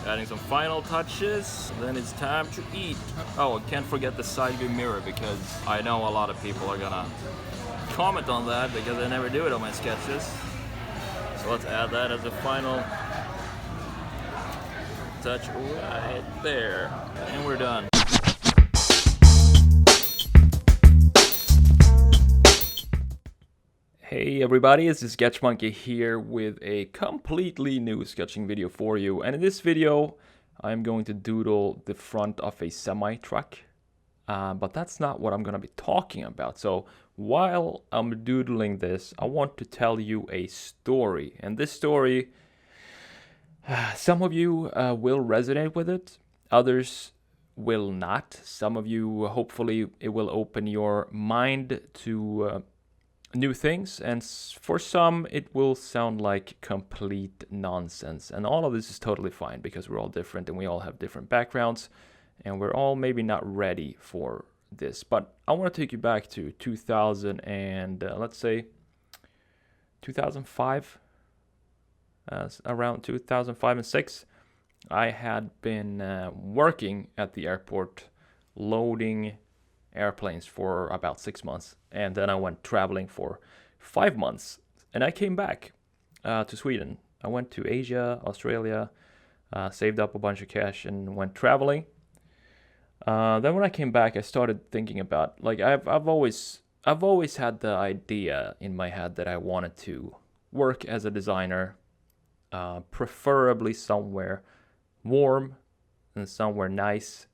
Adding some final touches, then it's time to eat. Oh, I can't forget the side view mirror because I know a lot of people are gonna comment on that because I never do it on my sketches. So let's add that as a final touch right there. And we're done. Hey everybody, it's the Sketch Monkey here with a completely new sketching video for you. And in this video, I'm going to doodle the front of a semi-truck. But that's not what I'm going to be talking about. So while I'm doodling this, I want to tell you a story. And this story, some of you will resonate with it. Others will not. Some of you, hopefully, it will open your mind to new things, and for some it will sound like complete nonsense, and all of this is totally fine because we're all different and we all have different backgrounds and we're all maybe not ready for this. But I want to take you back to 2000 and let's say 2005, around 2005 and 6. I had been working at the airport loading airplanes for about 6 months, and then I went traveling for 5 months, and I came back to Sweden. I went to Asia, Australia, saved up a bunch of cash and went traveling. Then when I came back, I started thinking about, like, I've always had the idea in my head that I wanted to work as a designer, preferably somewhere warm and somewhere nice.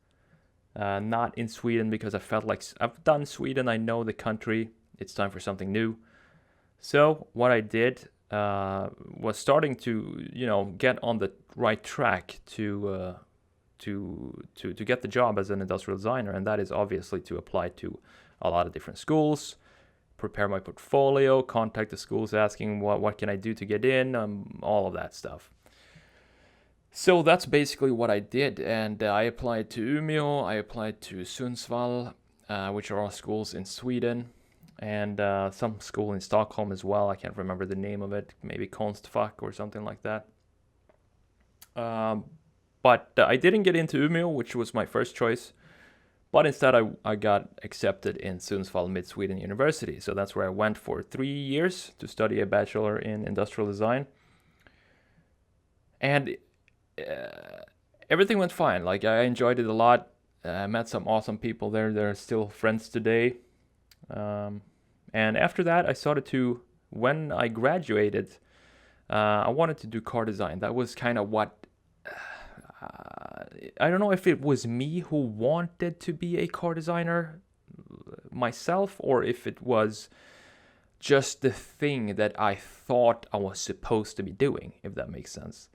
Not in Sweden, because I felt like I've done Sweden, I know the country, it's time for something new. So what I did was starting to, get on the right track to get the job as an industrial designer, and that is obviously to apply to a lot of different schools, prepare my portfolio, contact the schools asking what can I do to get in, all of that stuff. So that's basically what I did, and I applied to Umeå, I applied to Sundsvall, which are all schools in Sweden, and some school in Stockholm as well. I can't remember the name of it, maybe Konstfack or something like that. But I didn't get into Umeå, which was my first choice, but instead I got accepted in Sundsvall Mid-Sweden University. So that's where I went for 3 years to study a bachelor in industrial design. And everything went fine. Like, I enjoyed it a lot. I met some awesome people there. They're still friends today. And after that, I started to, when I graduated, I wanted to do car design. That was kind of what, I don't know if it was me who wanted to be a car designer myself, or if it was just the thing that I thought I was supposed to be doing, if that makes sense.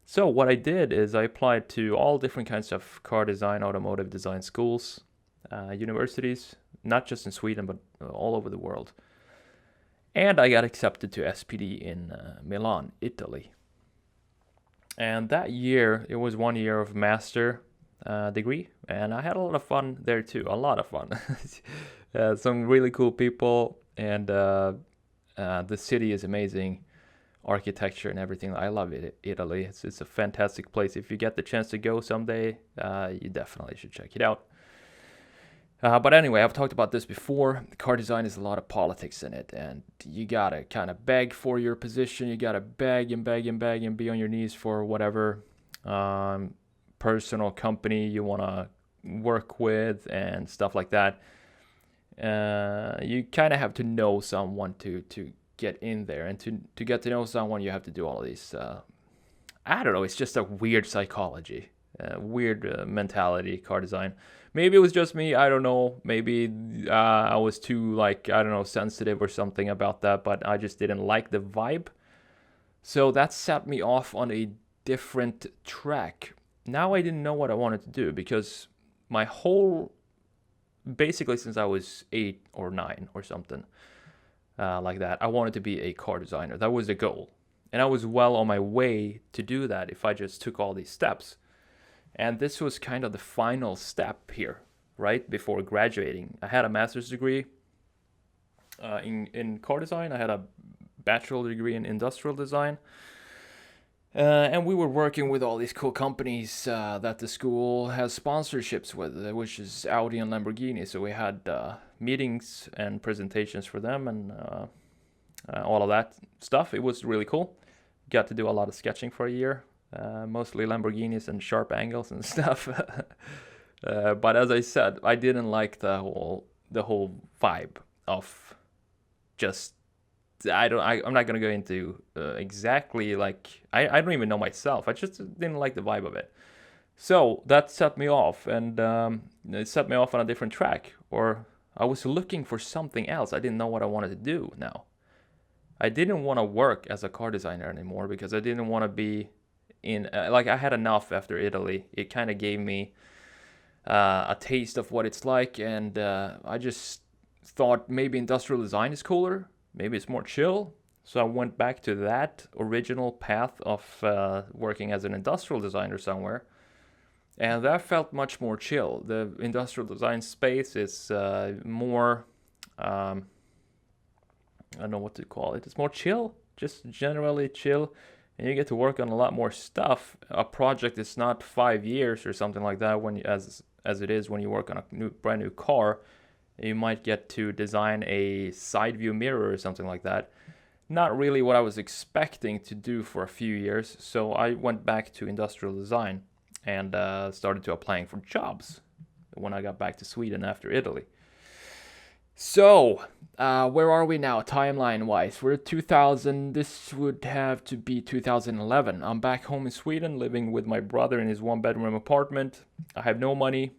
So what I did is I applied to all different kinds of car design, automotive design schools, universities, not just in Sweden, but all over the world. And I got accepted to SPD in Milan, Italy. And that year, it was 1 year of master degree, and I had a lot of fun there too, a lot of fun. Some really cool people, and the city is amazing. Architecture and everything. I love it. Italy. It's a fantastic place. If you get the chance to go someday, you definitely should check it out. But anyway, I've talked about this before. Car design is a lot of politics in it, and you gotta kind of beg for your position. You gotta beg and beg and beg and be on your knees for whatever personal company you wanna work with and stuff like that. You kind of have to know someone to get in there, and to get to know someone, you have to do all of these I don't know, it's just a weird psychology, weird mentality, car design. Maybe it was just me, I don't know, maybe I was too, sensitive or something about that, but I just didn't like the vibe. So that set me off on a different track. Now I didn't know what I wanted to do, because my whole, basically since I was 8 or 9 or something, like that, I wanted to be a car designer. That was the goal. And I was well on my way to do that if I just took all these steps. And this was kind of the final step here, right? Before graduating. I had a master's degree in car design. I had a bachelor degree in industrial design. And we were working with all these cool companies that the school has sponsorships with, which is Audi and Lamborghini. So we had meetings and presentations for them and all of that stuff. It was really cool. Got to do a lot of sketching for a year, mostly Lamborghinis and sharp angles and stuff. But as I said, I didn't like the whole vibe of just I'm not gonna go into exactly like I don't even know myself. I just didn't like the vibe of it. So that set me off, and it set me off on a different track. Or I was looking for something else. I didn't know what I wanted to do now. I didn't want to work as a car designer anymore because I didn't want to be in like I had enough after Italy. It kind of gave me a taste of what it's like, and I just thought maybe industrial design is cooler. Maybe it's more chill. So I went back to that original path of working as an industrial designer somewhere. And that felt much more chill. The industrial design space is more, I don't know what to call it. It's more chill, just generally chill. And you get to work on a lot more stuff. A project is not 5 years or something like that when as it is when you work on a brand new car. You might get to design a side view mirror or something like that. Not really what I was expecting to do for a few years. So I went back to industrial design and started to applying for jobs when I got back to Sweden after Italy. So, where are we now, timeline-wise? We're 2000, this would have to be 2011. I'm back home in Sweden, living with my brother in his one-bedroom apartment. I have no money,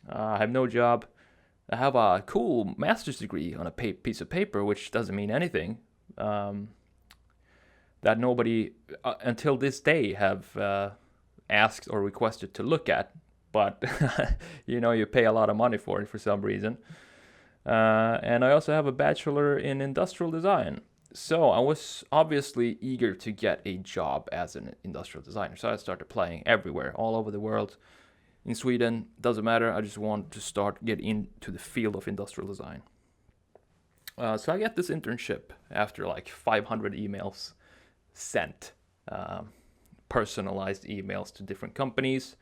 I have no job. I have a cool master's degree on a piece of paper, which doesn't mean anything. That nobody, until this day, have asked or requested to look at. But, you pay a lot of money for it for some reason. And I also have a bachelor in industrial design. So I was obviously eager to get a job as an industrial designer. So I started applying everywhere, all over the world. In Sweden, doesn't matter. I just want to get into the field of industrial design. So I get this internship after like 500 emails sent, personalized emails to different companies.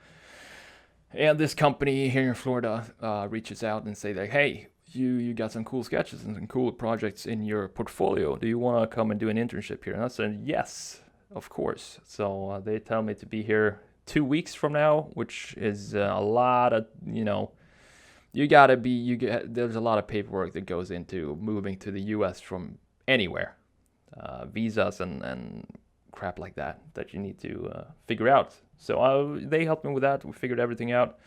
And this company here in Florida reaches out and say like, hey, you got some cool sketches and some cool projects in your portfolio. Do you want to come and do an internship here? And I said, yes, of course. So they tell me to be here 2 weeks from now, which is a lot of, there's a lot of paperwork that goes into moving to the US from anywhere. Visas and crap like that you need to figure out. So they helped me with that. We figured everything out.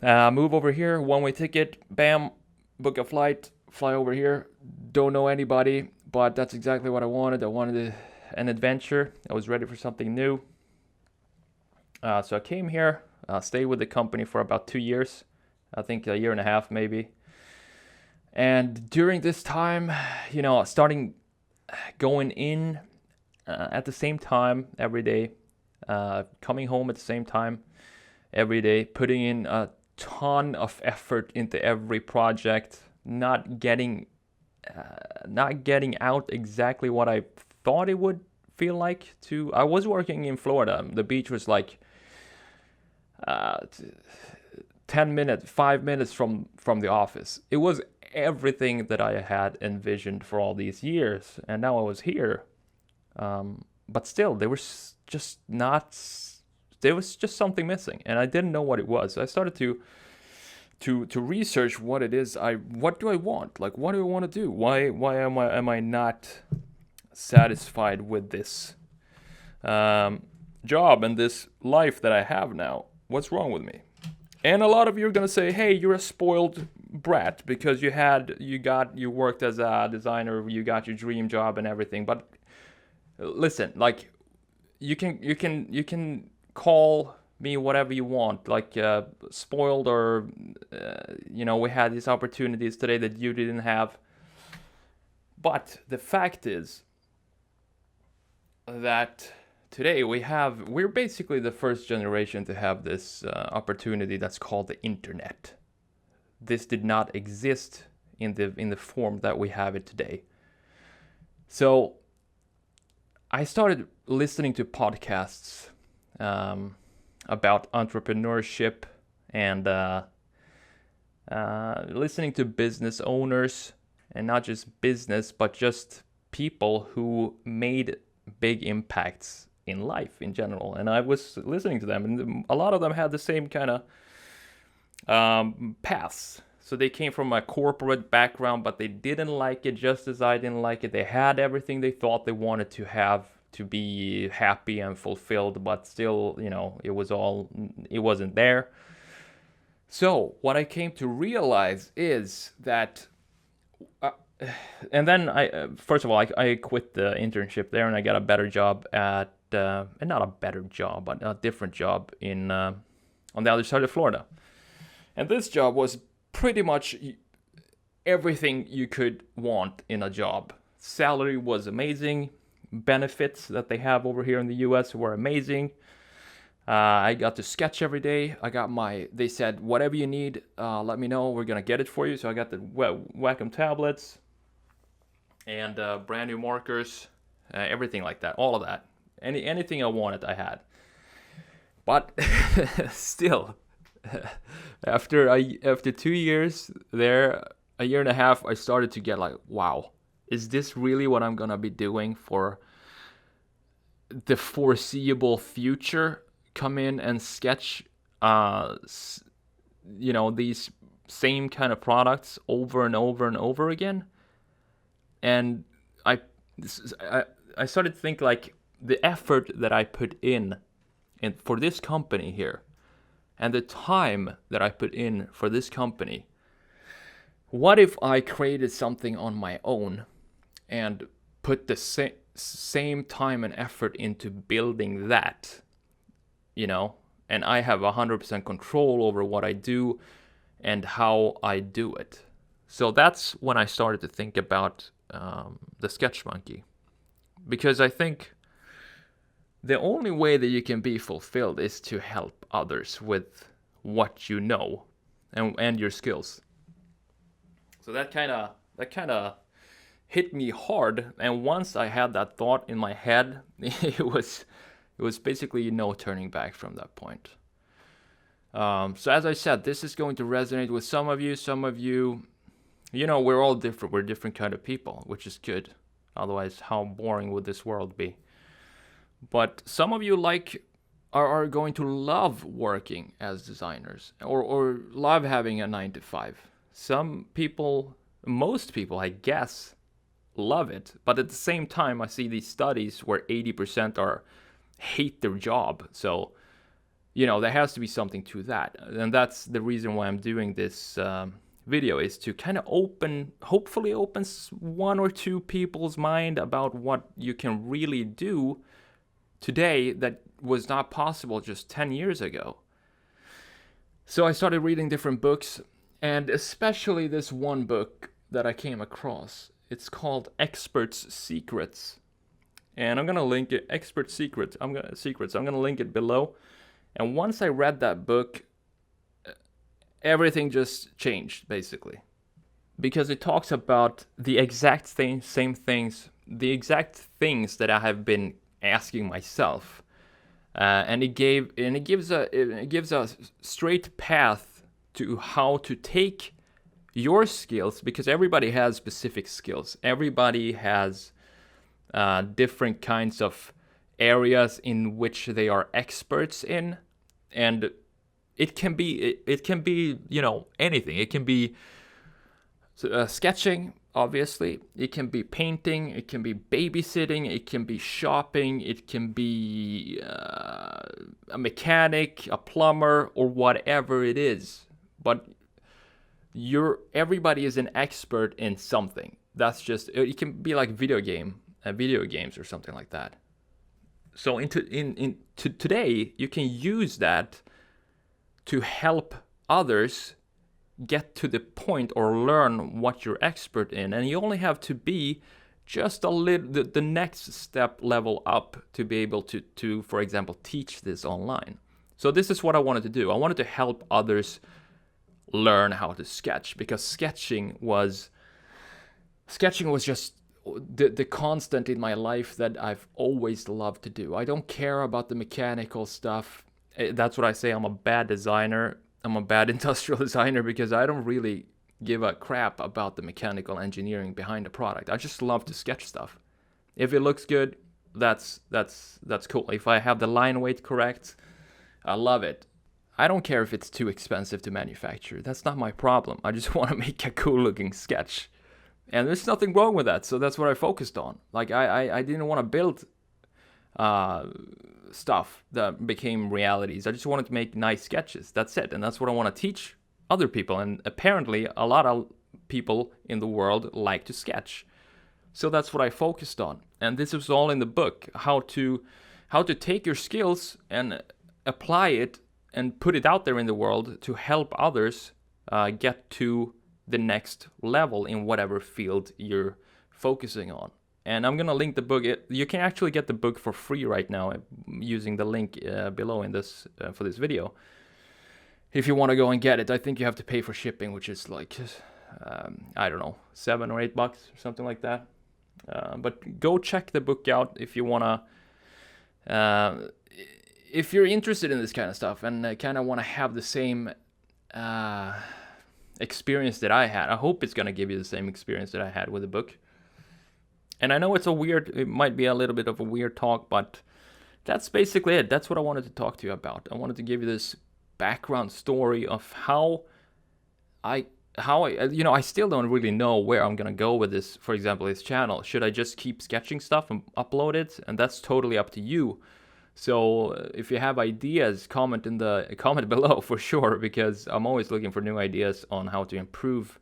Move over here, one-way ticket, bam, book a flight, fly over here. Don't know anybody, but that's exactly what I wanted. I wanted an adventure. I was ready for something new. So I came here, stayed with the company for about 2 years, I think a year and a half maybe. And during this time, starting going in at the same time every day, coming home at the same time every day, putting in a ton of effort into every project, not getting out exactly what I thought it would feel like to. I was working in Florida. The beach was like 5 minutes from the office. It was everything that I had envisioned for all these years, and now I was here. But still, there was just something missing, and I didn't know what it was. So I started to research what it is. What do I want? Like, what do I want to do? Why am I not satisfied with this job and this life that I have now? What's wrong with me? And a lot of you are gonna say, "Hey, you're a spoiled brat because you worked as a designer, you got your dream job and everything." But listen, like, you can call me whatever you want, like spoiled, or we had these opportunities today that you didn't have. But the fact is that today we're basically the first generation to have this opportunity that's called the internet. This did not exist in the form that we have it today. So I started listening to podcasts about entrepreneurship and listening to business owners, and not just business, but just people who made big impacts in life in general. And I was listening to them, and a lot of them had the same kind of paths. So they came from a corporate background, but they didn't like it just as I didn't like it. They had everything they thought they wanted to have to be happy and fulfilled, but still, it wasn't there. So what I came to realize is that, and then first of all, I quit the internship there, and I got a better job at, and not a better job, but a different job on the other side of Florida. And this job was pretty much everything you could want in a job. Salary was amazing. Benefits that they have over here in the US were amazing. I got to sketch every day. They said, whatever you need, let me know. We're going to get it for you. So I got the Wacom tablets and brand new markers, everything like that, all of that. Anything I wanted, I had. But still, after 2 years there, a year and a half, I started to get like, wow, is this really what I'm going to be doing for the foreseeable future? Come in and sketch, these same kind of products over and over and over again. And I started to think like the effort that I put in for this company here, and the time that I put in for this company. What if I created something on my own and put the same time and effort into building that, and I have 100% control over what I do and how I do it. So that's when I started to think about the Sketch Monkey, because I think the only way that you can be fulfilled is to help others with what you know and your skills. So that kind of hit me hard, and once I had that thought in my head, it was basically no turning back from that point. So as I said, this is going to resonate with some of you. Some of you, we're all different. We're different kind of people, which is good. Otherwise, how boring would this world be? But some of you are going to love working as designers, or love having a 9-to-5. Most people, I guess, love it. But at the same time, I see these studies where 80% hate their job. So, there has to be something to that. And that's the reason why I'm doing this video, is to kind of hopefully open one or two people's mind about what you can really do today that was not possible just 10 years ago. So I started reading different books, and especially this one book that I came across. It's called Experts' Secrets. And I'm going to link it, Expert Secrets. I'm going to link it below. And once I read that book, everything just changed, basically. Because it talks about the exact same things, the exact things that I have been asking myself. And it gives a straight path to how to take your skills, because everybody has specific skills. Everybody has different kinds of areas in which they are experts in, and it can be anything. It can be sketching, obviously. It can be painting. It can be babysitting. It can be shopping. It can be a mechanic, a plumber, or whatever it is. But everybody is an expert in something. That's just, it can be like video games or something like that. So today you can use that to help others get to the point or learn what you're expert in, and you only have to be just the next step level up to be able to, for example, teach this online. So this is what I wanted to do. I wanted to help others learn how to sketch, because sketching was just the constant in my life that I've always loved to do. I don't care about the mechanical stuff. That's what I say. I'm a bad designer. I'm a bad industrial designer because I don't really give a crap about the mechanical engineering behind the product. I just love to sketch stuff. If it looks good, that's cool. If I have the line weight correct, I love it. I don't care if it's too expensive to manufacture. That's not my problem. I just want to make a cool looking sketch. And there's nothing wrong with that. So that's what I focused on. Like I didn't want to build stuff that became realities. I just wanted to make nice sketches. That's it. And that's what I want to teach other people. And apparently a lot of people in the world like to sketch. So that's what I focused on. And this is all in the book, how to take your skills and apply it and put it out there in the world to help others get to the next level in whatever field you're focusing on. And I'm going to link the book. You can actually get the book for free right now using the link below in this for this video. If you want to go and get it, I think you have to pay for shipping, which is like, I don't know, $7 or $8 or something like that. But go check the book out if you want to, if you're interested in this kind of stuff and kind of want to have the same experience that I had. I hope it's going to give you the same experience that I had with the book. And I know it might be a little bit of a weird talk, but that's basically it. That's what I wanted to talk to you about. I wanted to give you this background story of how I still don't really know where I'm going to go with this, for example, this channel. Should I just keep sketching stuff and upload it? And that's totally up to you. So if you have ideas, comment below for sure, because I'm always looking for new ideas on how to improve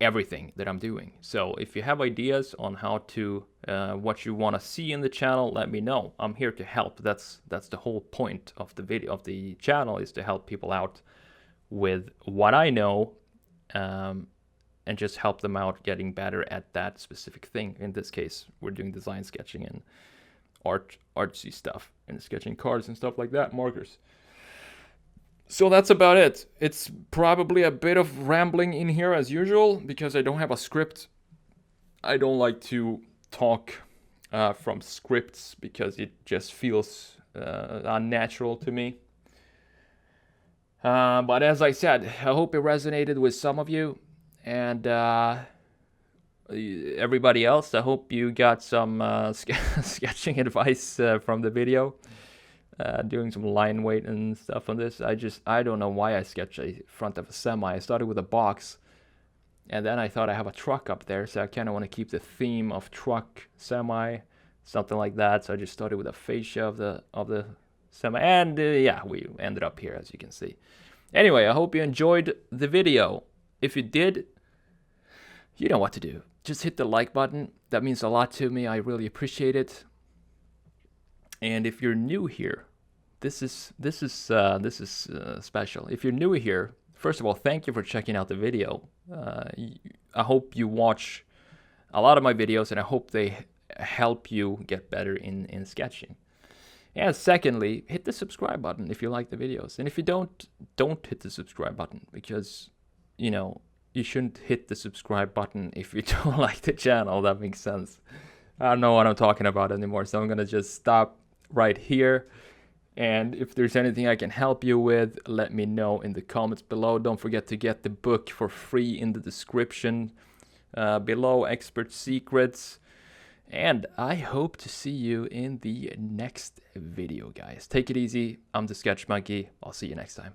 everything that I'm doing. So if you have ideas on how to what you want to see in the channel, let me know. I'm here to help. That's the whole point of the video, of the channel, is to help people out with what I know, and just help them out getting better at that specific thing. In this case, we're doing design sketching and artsy stuff and sketching cards and stuff like that, markers. So that's about it. It's probably a bit of rambling in here as usual because I don't have a script. I don't like to talk from scripts because it just feels unnatural to me. But as I said, I hope it resonated with some of you, and everybody else, I hope you got some sketching advice from the video. Doing some line weight and stuff on this. I don't know why I sketched a front of a semi. I started with a box, and then I thought I have a truck up there, so I kind of want to keep the theme of truck, semi, something like that. So I just started with a fascia of the semi, and yeah, we ended up here, as you can see. Anyway, I hope you enjoyed the video. If you did, you know what to do. Just hit the like button. That means a lot to me. I really appreciate it. And if you're new here, this is special. If you're new here, first of all, thank you for checking out the video. I hope you watch a lot of my videos, and I hope they help you get better in sketching. And secondly, hit the subscribe button if you like the videos. And if you don't hit the subscribe button, because you shouldn't hit the subscribe button if you don't like the channel. That makes sense. I don't know what I'm talking about anymore, so I'm gonna just stop right here. And if there's anything I can help you with, let me know in the comments below. Don't forget to get the book for free in the description below, Expert Secrets. And I hope to see you in the next video, guys. Take it easy. I'm the Sketch Monkey. I'll see you next time.